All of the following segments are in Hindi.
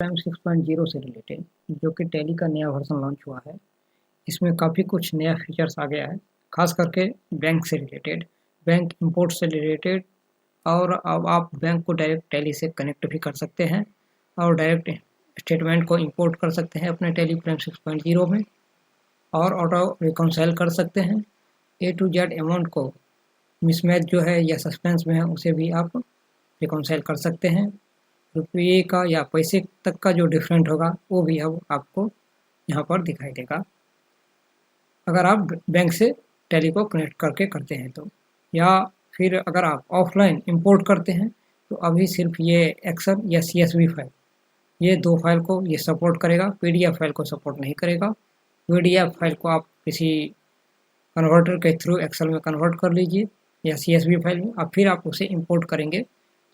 प्राइम 6.0 से रिलेटेड जो कि टैली का नया वर्जन लॉन्च हुआ है। इसमें काफ़ी कुछ नया फीचर्स आ गया है, खास करके बैंक से रिलेटेड, बैंक इंपोर्ट से रिलेटेड। और अब आप बैंक को डायरेक्ट टैली से कनेक्ट भी कर सकते हैं और डायरेक्ट स्टेटमेंट को इंपोर्ट कर सकते हैं अपने टैली प्राइम 6.0 में और ऑटो रिकॉन्साइल कर सकते हैं। ए टू जेड अमाउंट को मिसमैच जो है या सस्पेंस में है उसे भी आप रिकॉन्साइल कर सकते हैं। रुपये का या पैसे तक का जो डिफरेंट होगा वो भी अब आपको यहाँ पर दिखाई देगा अगर आप बैंक से टैली को कनेक्ट करके करते हैं तो। या फिर अगर आप ऑफलाइन इंपोर्ट करते हैं तो अभी सिर्फ ये एक्सेल या CSV फाइल, ये दो फाइल को ये सपोर्ट करेगा, PDF फाइल को सपोर्ट नहीं करेगा। PDF फाइल को आप किसी कन्वर्टर के थ्रू एक्सेल में कन्वर्ट कर लीजिए या CSV फाइल में, अब फिर आप उसे इंपोर्ट करेंगे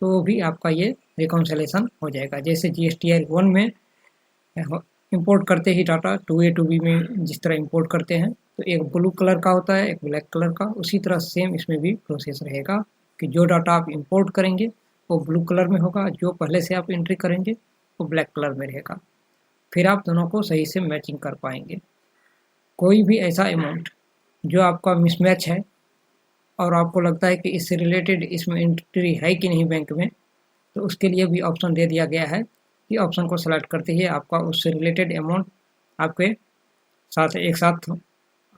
तो भी आपका ये रिकॉन्सिलेशन हो जाएगा। जैसे GSTR 1 में इंपोर्ट करते ही डाटा 2A 2B में जिस तरह इंपोर्ट करते हैं तो एक ब्लू कलर का होता है, एक ब्लैक कलर का, उसी तरह सेम इसमें भी प्रोसेस रहेगा कि जो डाटा आप इंपोर्ट करेंगे वो ब्लू कलर में होगा, जो पहले से आप एंट्री करेंगे वो ब्लैक कलर में रहेगा। फिर आप दोनों को सही से मैचिंग कर पाएंगे। कोई भी ऐसा अमाउंट जो आपका मिसमैच है और आपको लगता है कि इससे रिलेटेड इसमें एंट्री है कि नहीं बैंक में, तो उसके लिए भी ऑप्शन दे दिया गया है कि ऑप्शन को सेलेक्ट करते ही आपका उससे रिलेटेड अमाउंट आपके साथ एक साथ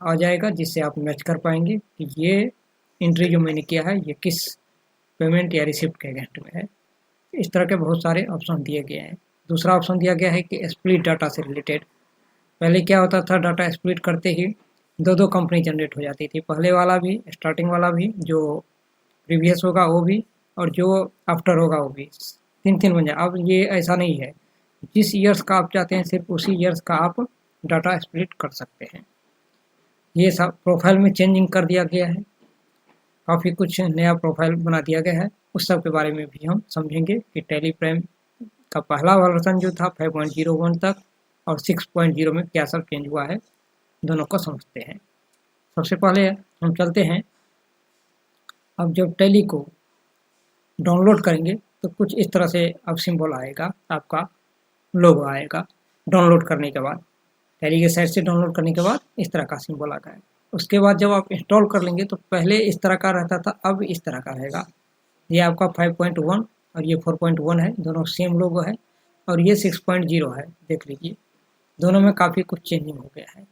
आ जाएगा, जिससे आप मैच कर पाएंगे कि ये एंट्री जो मैंने किया है ये किस पेमेंट या रिसिप्ट के अगेंस्ट में है। इस तरह के बहुत सारे ऑप्शन दिए गए हैं। दूसरा ऑप्शन दिया गया है कि स्प्लिट डाटा से रिलेटेड। पहले क्या होता था, डाटा स्प्लिट करते ही दो कंपनी जनरेट हो जाती थी, पहले वाला भी, स्टार्टिंग वाला भी, जो प्रीवियस होगा वो भी, और जो आफ्टर होगा वो भी, तीन बन जाए। अब ये ऐसा नहीं है, जिस ईयर्स का आप चाहते हैं सिर्फ उसी ईयर्स का आप डाटा स्प्लिट कर सकते हैं। ये सब प्रोफाइल में चेंजिंग कर दिया गया है, काफ़ी कुछ नया प्रोफाइल बना दिया गया है। उस सब के बारे में भी हम समझेंगे कि टैली प्राइम का पहला वर्जन जो था 5.01 तक और 6.0 में क्या सब चेंज हुआ है, दोनों को समझते हैं। सबसे पहले हम चलते हैं, अब जब टैली को डाउनलोड करेंगे तो कुछ इस तरह से अब सिंबल आएगा, आपका लोगो आएगा। डाउनलोड करने के बाद टैली के साइट से डाउनलोड करने के बाद इस तरह का सिंबल आता है। उसके बाद जब आप इंस्टॉल कर लेंगे तो पहले इस तरह का रहता था, अब इस तरह का रहेगा। ये आपका 5.1 और ये 4.1 है, दोनों सेम लोगो है, और ये 6.0 है, देख लीजिए दोनों में काफ़ी कुछ चेंजिंग हो गया है।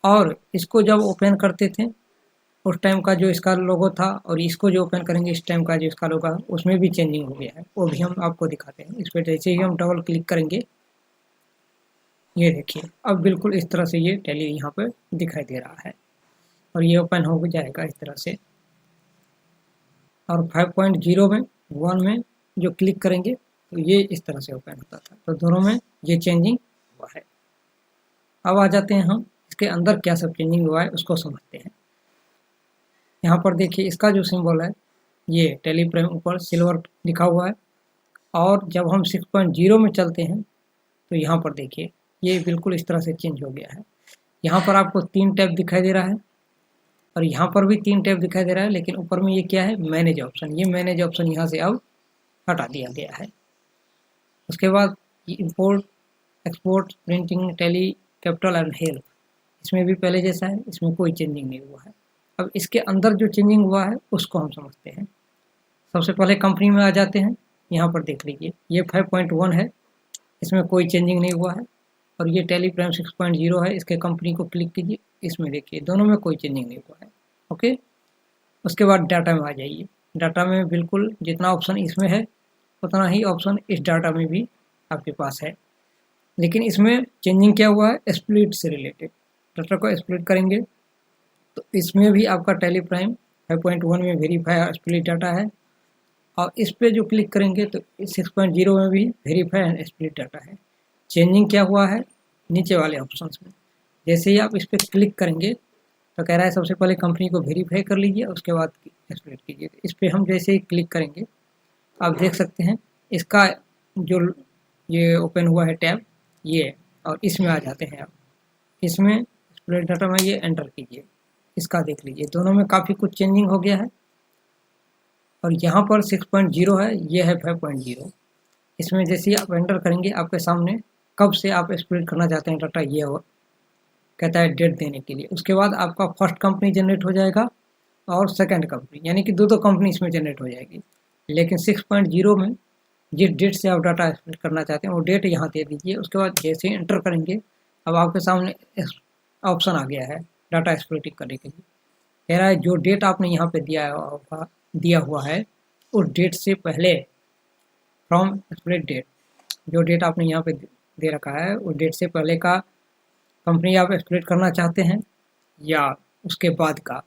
और इसको जब ओपन करते थे उस टाइम का जो इसका लोगो था और इसको जो ओपन करेंगे इस टाइम का जो इसका लोगो है उसमें भी चेंजिंग हो गया है, वो भी हम आपको दिखाते हैं। इस पर जैसे ही हम डबल क्लिक करेंगे, ये देखिए अब बिल्कुल इस तरह से ये टैली यहाँ पर दिखाई दे रहा है और ये ओपन हो जाएगा इस तरह से। और 5.0 में 1 में जो क्लिक करेंगे तो ये इस तरह से ओपन होता था, तो दोनों में ये चेंजिंग हुआ है। अब आ जाते हैं हम इसके अंदर क्या सब चेंजिंग हुआ है उसको समझते हैं। यहाँ पर देखिए इसका जो सिंबल है ये टैली प्राइम ऊपर सिल्वर लिखा हुआ है, और जब हम 6.0 में चलते हैं तो यहाँ पर देखिए ये बिल्कुल इस तरह से चेंज हो गया है। यहाँ पर आपको 3 टैब दिखाई दे रहा है और यहाँ पर भी 3 टैब दिखाई दे रहा है, लेकिन ऊपर में ये क्या है, मैनेज ऑप्शन। ये मैनेज ऑप्शन यहाँ से अब हटा दिया गया है। उसके बाद import, export, printing, tally, capital and help, इसमें भी पहले जैसा है, इसमें कोई चेंजिंग नहीं हुआ है। अब इसके अंदर जो चेंजिंग हुआ है उसको हम समझते हैं। सबसे पहले कंपनी में आ जाते हैं। यहाँ पर देख लीजिए ये 5.1 है, इसमें कोई चेंजिंग नहीं हुआ है, और ये टैली प्राइम 6.0 है, इसके कंपनी को क्लिक कीजिए, इसमें देखिए दोनों में कोई चेंजिंग नहीं हुआ है। ओके, उसके बाद डाटा में आ जाइए। डाटा में बिल्कुल जितना ऑप्शन इसमें है उतना ही ऑप्शन इस डाटा में भी आपके पास है, लेकिन इसमें चेंजिंग क्या हुआ है, स्प्लिट से रिलेटेड। डाटा को स्प्लिट करेंगे तो इसमें भी आपका टैली प्राइम 5.1 में वेरीफाई स्प्लिट डाटा है, और इस पे जो क्लिक करेंगे तो 6.0 में भी वेरीफाई एंड स्प्लिट डाटा है। चेंजिंग क्या हुआ है, नीचे वाले ऑप्शंस में जैसे ही आप इस पर क्लिक करेंगे तो कह रहा है सबसे पहले कंपनी को वेरीफाई कर लीजिए, उसके बाद स्प्लिट कीजिए। इस पर हम जैसे ही क्लिक करेंगे आप देख सकते हैं इसका जो ये ओपन हुआ है टैब ये, और इसमें आ जाते हैं आप। इसमें स्प्लिट डाटा में ये एंटर कीजिए, इसका देख लीजिए दोनों में काफ़ी कुछ चेंजिंग हो गया है। और यहाँ पर 6.0 है, ये है 5.0। इसमें जैसे ही आप एंटर करेंगे आपके सामने कब से आप स्प्लिट करना चाहते हैं डाटा ये हो कहता है डेट देने के लिए। उसके बाद आपका फर्स्ट कंपनी जनरेट हो जाएगा और सेकंड कंपनी, यानी कि दो कंपनी इसमें जनरेट हो जाएगी। लेकिन 6.0 में जिस डेट से आप डाटा स्प्लिट करना चाहते हैं वो डेट यहाँ दे दीजिए। उसके बाद जैसे ही एंटर करेंगे अब आपके सामने ऑप्शन आ गया है डाटा स्प्लिटिंग करने के लिए। कह रहा है जो डेट आपने यहाँ पे दिया हुआ है उस डेट से पहले फ्रॉम स्प्लिट डेट, जो डेट आपने यहाँ पे दे रखा है उस डेट से पहले का कंपनी आप स्प्लिट करना चाहते हैं या उसके बाद का,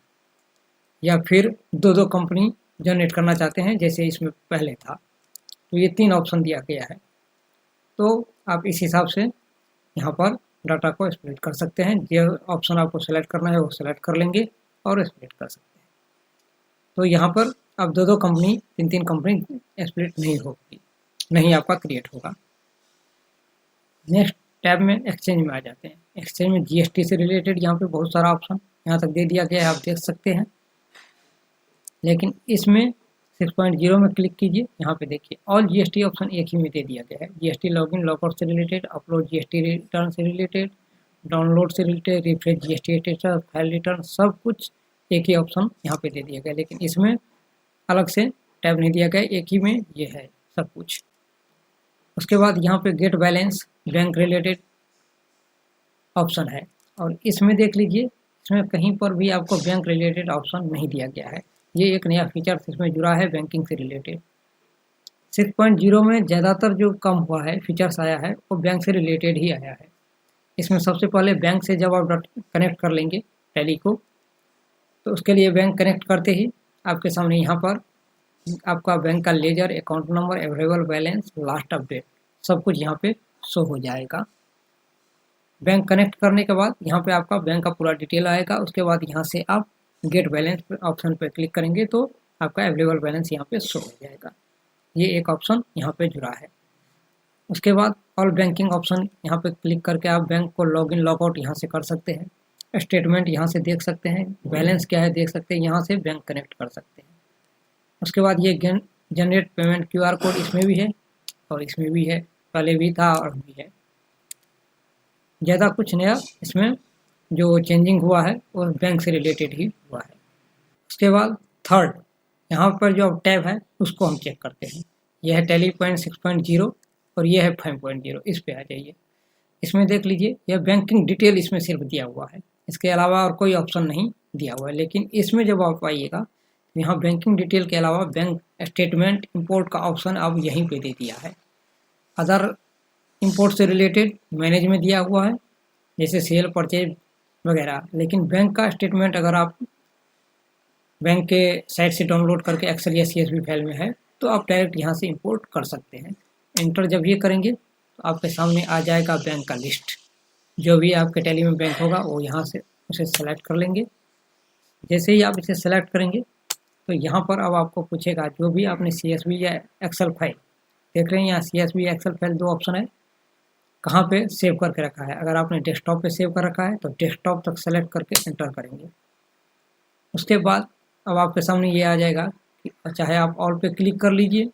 या फिर दो कंपनी जनरेट करना चाहते हैं जैसे इसमें पहले था। तो ये 3 ऑप्शन दिया गया है। तो आप इस हिसाब से यहाँ पर डाटा को स्प्लिट कर सकते हैं। जो ऑप्शन आपको सेलेक्ट करना है वो सेलेक्ट कर लेंगे और स्प्लिट कर सकते हैं। तो यहाँ पर अब दो कंपनी 3 कंपनी स्प्लिट नहीं होगी, नहीं आपका क्रिएट होगा। नेक्स्ट टैब में एक्सचेंज में आ जाते हैं। एक्सचेंज में जीएसटी से रिलेटेड यहाँ पे बहुत सारा ऑप्शन यहाँ तक दे दिया गया है, आप देख सकते हैं। लेकिन इसमें 6.0 में क्लिक कीजिए, यहाँ पे देखिए ऑल जीएसटी ऑप्शन एक ही में दे दिया गया है। जीएसटी लॉगिन लॉगआउट से रिलेटेड, अपलोड जीएसटी रिटर्न से रिलेटेड, डाउनलोड से related, refresh GST status, file return, सब कुछ एक ही ऑप्शन यहाँ पे दे दिया गया। लेकिन इसमें अलग से टैब नहीं दिया गया, एक ही में ये है सब कुछ। उसके बाद यहाँ पे get balance bank related option है और इसमें देख लीजिए इसमें कहीं पर भी आपको बैंक रिलेटेड ऑप्शन नहीं दिया गया है। ये एक नया फीचर इसमें जुड़ा है बैंकिंग से रिलेटेड। 6.0 में ज़्यादातर जो कम हुआ है फीचर्स आया है वो बैंक से रिलेटेड ही आया है। इसमें सबसे पहले बैंक से जब आप कनेक्ट कर लेंगे टैली को, तो उसके लिए बैंक कनेक्ट करते ही आपके सामने यहाँ पर आपका बैंक का ledger, account number, available balance, last update सब कुछ यहाँ पे शो हो जाएगा। बैंक कनेक्ट करने के बाद यहाँ पे आपका बैंक का पूरा डिटेल आएगा। उसके बाद यहाँ से आप गेट बैलेंस ऑप्शन पर क्लिक करेंगे तो आपका अवेलेबल बैलेंस यहाँ पे शो हो जाएगा। ये एक ऑप्शन यहाँ पे जुड़ा है। उसके बाद ऑल बैंकिंग ऑप्शन यहाँ पे क्लिक करके आप बैंक को लॉगिन लॉगआउट यहाँ से कर सकते हैं। स्टेटमेंट यहाँ से देख सकते हैं, बैलेंस क्या है देख सकते हैं, यहाँ से बैंक कनेक्ट कर सकते हैं। उसके बाद ये जनरेट पेमेंट QR कोड इसमें भी है और इसमें भी है, पहले भी था और भी है। ज़्यादा कुछ नया इसमें जो चेंजिंग हुआ है वो बैंक से रिलेटेड ही हुआ है। उसके बाद थर्ड यहाँ पर जो टैब है उसको हम चेक करते हैं। यह है टैली पॉइंट 6.0 और यह है 5.0। इस पे आ जाइए। इसमें देख लीजिए यह बैंकिंग डिटेल इसमें सिर्फ दिया हुआ है, इसके अलावा और कोई ऑप्शन नहीं दिया हुआ है। लेकिन इसमें जब आप आइएगा तो यहाँ बैंकिंग डिटेल के अलावा बैंक स्टेटमेंट इंपोर्ट का ऑप्शन अब यहीं पे दे दिया है। अदर इंपोर्ट से रिलेटेड मैनेज में दिया हुआ है जैसे सेल, परचेज वगैरह। लेकिन बैंक का स्टेटमेंट अगर आप बैंक के साइट से डाउनलोड करके एक्सेल या CSV फाइल में है तो आप डायरेक्ट यहाँ से इंपोर्ट कर सकते हैं। एंटर जब ये करेंगे तो आपके सामने आ जाएगा बैंक का लिस्ट। जो भी आपके टैली में बैंक होगा वो यहाँ से उसे सेलेक्ट कर लेंगे। जैसे ही आप इसे सेलेक्ट करेंगे तो यहाँ पर अब आपको पूछेगा जो भी आपने CSV या एक्सेल फाइल देख रहे हैं, यहाँ CSV एक्सेल फाइल 2 ऑप्शन है, कहाँ पे सेव करके रखा है। अगर आपने डेस्कटॉप पे सेव कर रखा है तो डेस्कटॉप तक सेलेक्ट करके एंटर करेंगे। उसके बाद अब आपके सामने ये आ जाएगा कि चाहे आप ऑल पे क्लिक कर लीजिए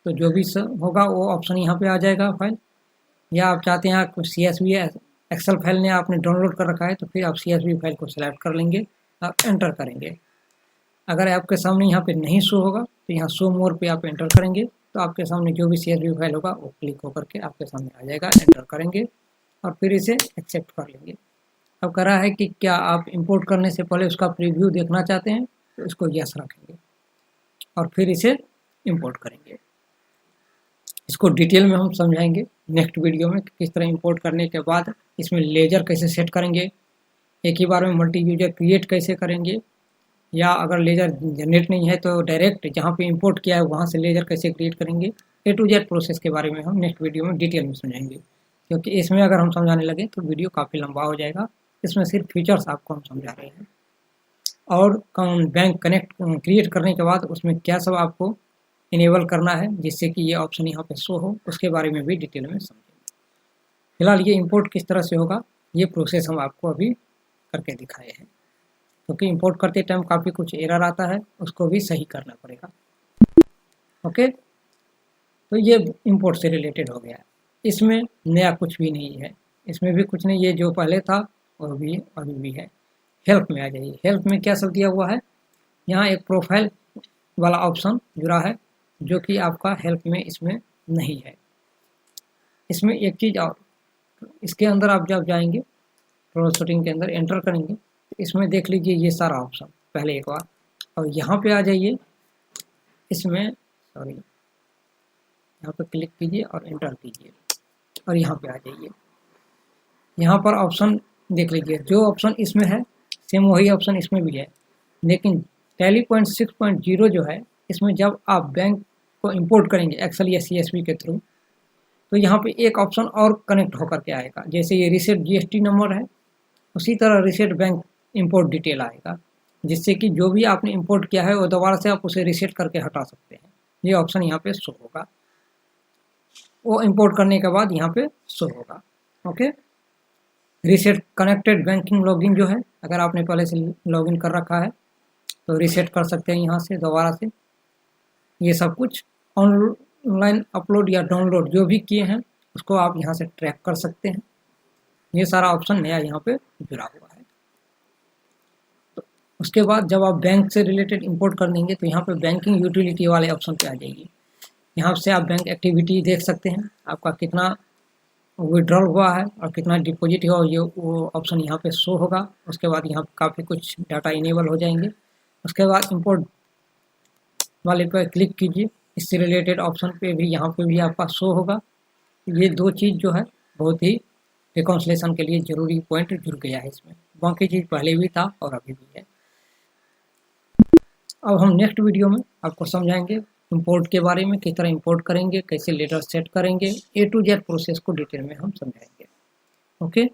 तो जो भी होगा वो ऑप्शन यहाँ पे आ जाएगा फाइल, या आप चाहते हैं CSV एक्सेल फाइल ने आपने डाउनलोड कर रखा है तो फिर आप CSV फाइल को सेलेक्ट कर लेंगे और एंटर करेंगे। अगर आपके सामने यहाँ पे नहीं शो होगा तो यहाँ शो मोर पे आप एंटर करेंगे तो आपके सामने जो भी CSV फाइल होगा वो क्लिक होकर के आपके सामने आ जाएगा। एंटर करेंगे और फिर इसे एक्सेप्ट कर लेंगे। अब कह रहा है कि क्या आप इंपोर्ट करने से पहले उसका प्रीव्यू देखना चाहते हैं तो इसको यस रखेंगे और फिर इसे इंपोर्ट करेंगे। इसको डिटेल में हम समझाएंगे नेक्स्ट वीडियो में किस तरह इंपोर्ट करने के बाद इसमें लेजर कैसे सेट करेंगे, एक ही बार में मल्टी यूजर क्रिएट कैसे करेंगे, या अगर लेजर जनरेट नहीं है तो डायरेक्ट जहाँ पे इंपोर्ट किया है वहाँ से लेजर कैसे क्रिएट करेंगे। A to Z प्रोसेस के बारे में हम नेक्स्ट वीडियो में डिटेल में समझाएंगे, क्योंकि इसमें अगर हम समझाने लगे तो वीडियो काफ़ी लंबा हो जाएगा। इसमें सिर्फ फीचर्स आपको हम समझा रहे हैं और बैंक कनेक्ट क्रिएट करने के बाद उसमें क्या सब आपको इनेबल करना है जिससे कि ये ऑप्शन यहाँ पे शो हो, उसके बारे में भी डिटेल में समझेंगे। फिलहाल ये इंपोर्ट किस तरह से होगा ये प्रोसेस हम आपको अभी करके दिखाए हैं, क्योंकि इंपोर्ट करते टाइम काफ़ी कुछ एरर आता है, उसको भी सही करना पड़ेगा। ओके, तो तो ये इंपोर्ट से रिलेटेड हो गया। इसमें नया कुछ भी नहीं है, इसमें भी कुछ नहीं, ये जो पहले था और भी अभी भी है। हेल्प में आ जाइए, हेल्प में क्या सब दिया हुआ है, यहाँ एक प्रोफाइल वाला ऑप्शन जुड़ा है जो कि आपका हेल्प में इसमें नहीं है। इसमें एक चीज़ और, इसके अंदर आप जब जाएंगे ट्रोल शूटिंग के अंदर एंटर करेंगे तो इसमें देख लीजिए ये सारा ऑप्शन पहले एक बार, और यहाँ पे आ जाइए, इसमें सॉरी यहाँ पे क्लिक कीजिए और एंटर कीजिए और यहाँ पे आ जाइए। यहाँ पर ऑप्शन देख लीजिए, जो ऑप्शन इसमें है सेम वही ऑप्शन इसमें भी है, लेकिन टैली पॉइंट 6.0 जो है इसमें जब आप बैंक को इंपोर्ट करेंगे एक्सेल या CSV के थ्रू, तो यहाँ पे एक ऑप्शन और कनेक्ट होकर के आएगा। जैसे ये रीसेट GST नंबर है, उसी तरह रीसेट बैंक इंपोर्ट डिटेल आएगा, जिससे कि जो भी आपने इंपोर्ट किया है वो दोबारा से आप उसे रीसेट करके हटा सकते हैं। ये ऑप्शन यहाँ पे शो होगा, वो इंपोर्ट करने के बाद यहाँ पे शो होगा। Okay, reset connected banking login जो है, अगर आपने पहले से लॉगिन कर रखा है तो रीसेट कर सकते हैं यहाँ से दोबारा से। ये सब कुछ ऑनलाइन अपलोड या डाउनलोड जो भी किए हैं उसको आप यहाँ से ट्रैक कर सकते हैं। ये सारा ऑप्शन नया यहाँ पे जुड़ा हुआ है। तो उसके बाद जब आप बैंक से रिलेटेड इंपोर्ट कर लेंगे तो यहाँ पे बैंकिंग यूटिलिटी वाले ऑप्शन पे आ जाइए। यहाँ से आप बैंक एक्टिविटी देख सकते हैं, आपका कितना विड्रॉल हुआ है और कितना डिपॉजिट हुआ, ये वो ऑप्शन यहाँ पे शो होगा। उसके बाद यहाँ काफ़ी कुछ डाटा इनेबल हो जाएंगे। उसके बाद इंपोर्ट वाले पर क्लिक कीजिए, इससे रिलेटेड ऑप्शन पे भी यहाँ पे भी आपका शो होगा। ये दो चीज़ जो है बहुत ही रिकॉन्सिलेशन के लिए ज़रूरी पॉइंट जुड़ गया है इसमें, बाकी चीज़ पहले भी था और अभी भी है। अब हम नेक्स्ट वीडियो में आपको समझाएंगे इंपोर्ट के बारे में, किस तरह इंपोर्ट करेंगे, कैसे लेटर सेट करेंगे, A to Z प्रोसेस को डिटेल में हम समझाएंगे। ओके।